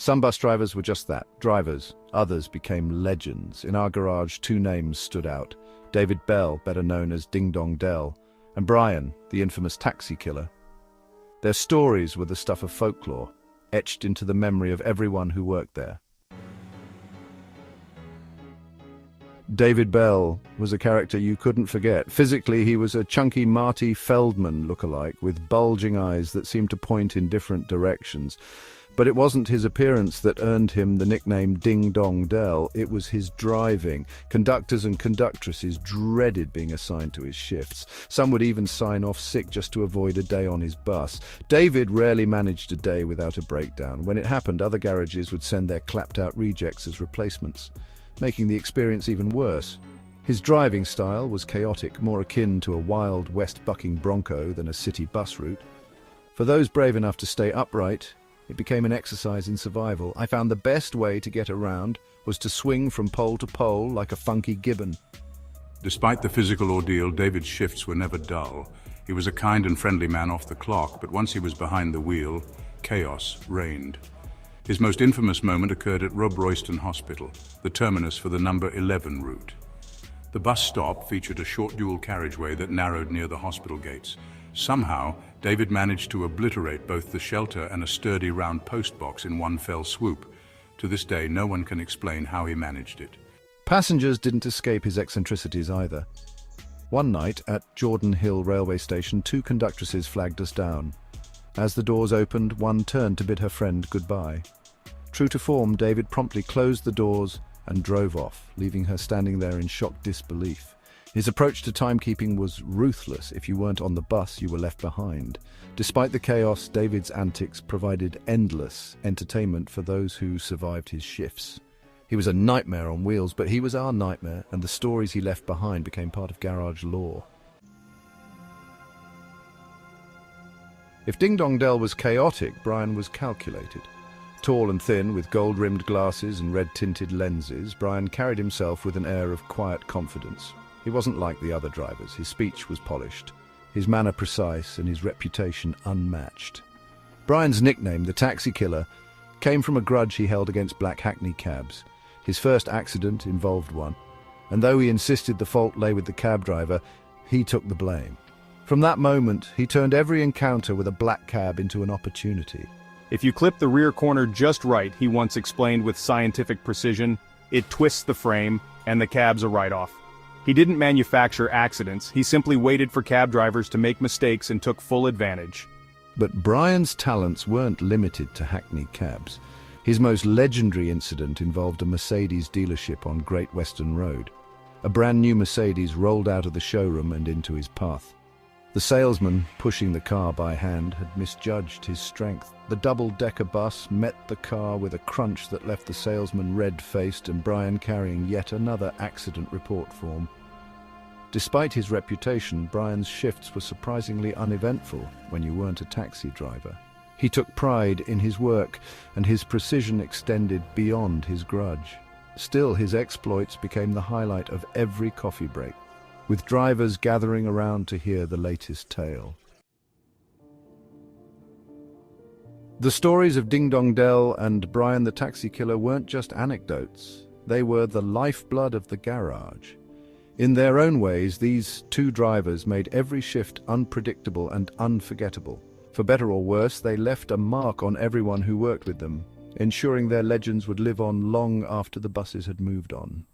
Some bus drivers were just that, drivers. Others became legends. In our garage, two names stood out: David Bell, better known as Dong Dell, and Brian, the infamous taxi killer. Their stories were the stuff of folklore, etched into the memory of everyone who worked there. David Bell was a character you couldn't forget. Physically, he was a chunky Marty Feldman lookalike with bulging eyes that seemed to point in different directions. But it wasn't his appearance that earned him the nickname Dong Dell, it was his driving. Conductors and conductresses dreaded being assigned to his shifts. Some would even sign off sick just to avoid a day on his bus. David rarely managed a day without a breakdown. When it happened, other garages would send their clapped-out rejects as replacements, making the experience even worse. His driving style was chaotic, more akin to a Wild West bucking bronco than a city bus route. For those brave enough to stay upright, it became an exercise in survival. I found the best way to get around was to swing from pole to pole like a funky gibbon. Despite the physical ordeal, David's shifts were never dull. He was a kind and friendly man off the clock, but once he was behind the wheel, chaos reigned. His most infamous moment occurred at Rob Royston Hospital, the terminus for the number 11 route. The bus stop featured a short dual carriageway that narrowed near the hospital gates. Somehow, David managed to obliterate both the shelter and a sturdy round post box in one fell swoop. To this day, no one can explain how he managed it. Passengers didn't escape his eccentricities either. One night at Jordan Hill railway station, two conductresses flagged us down. As the doors opened, one turned to bid her friend goodbye. True to form, David promptly closed the doors and drove off, leaving her standing there in shocked disbelief. His approach to timekeeping was ruthless. If you weren't on the bus, you were left behind. Despite the chaos, David's antics provided endless entertainment for those who survived his shifts. He was a nightmare on wheels, but he was our nightmare, and the stories he left behind became part of garage lore. If Dong Dell was chaotic, Brian was calculated. Tall and thin, with gold-rimmed glasses and red-tinted lenses, Brian carried himself with an air of quiet confidence. He wasn't like the other drivers. His speech was polished, his manner precise, and his reputation unmatched. Brian's nickname, the Taxi Killer, came from a grudge he held against black hackney cabs. His first accident involved one, and though he insisted the fault lay with the cab driver, he took the blame. From that moment, he turned every encounter with a black cab into an opportunity. If you clip the rear corner just right, he once explained with scientific precision, it twists the frame, and the cab's a write-off. He didn't manufacture accidents, he simply waited for cab drivers to make mistakes and took full advantage. But Brian's talents weren't limited to hackney cabs. His most legendary incident involved a Mercedes dealership on Great Western Road. A brand new Mercedes rolled out of the showroom and into his path. The salesman, pushing the car by hand, had misjudged his strength. The double-decker bus met the car with a crunch that left the salesman red-faced and Brian carrying yet another accident report form. Despite his reputation, Brian's shifts were surprisingly uneventful when you weren't a taxi driver. He took pride in his work, and his precision extended beyond his grudge. Still, his exploits became the highlight of every coffee break, with drivers gathering around to hear the latest tale. The stories of Dong Dell and Brian the Taxi Killer weren't just anecdotes. They were the lifeblood of the garage. In their own ways, these two drivers made every shift unpredictable and unforgettable. For better or worse, they left a mark on everyone who worked with them, ensuring their legends would live on long after the buses had moved on.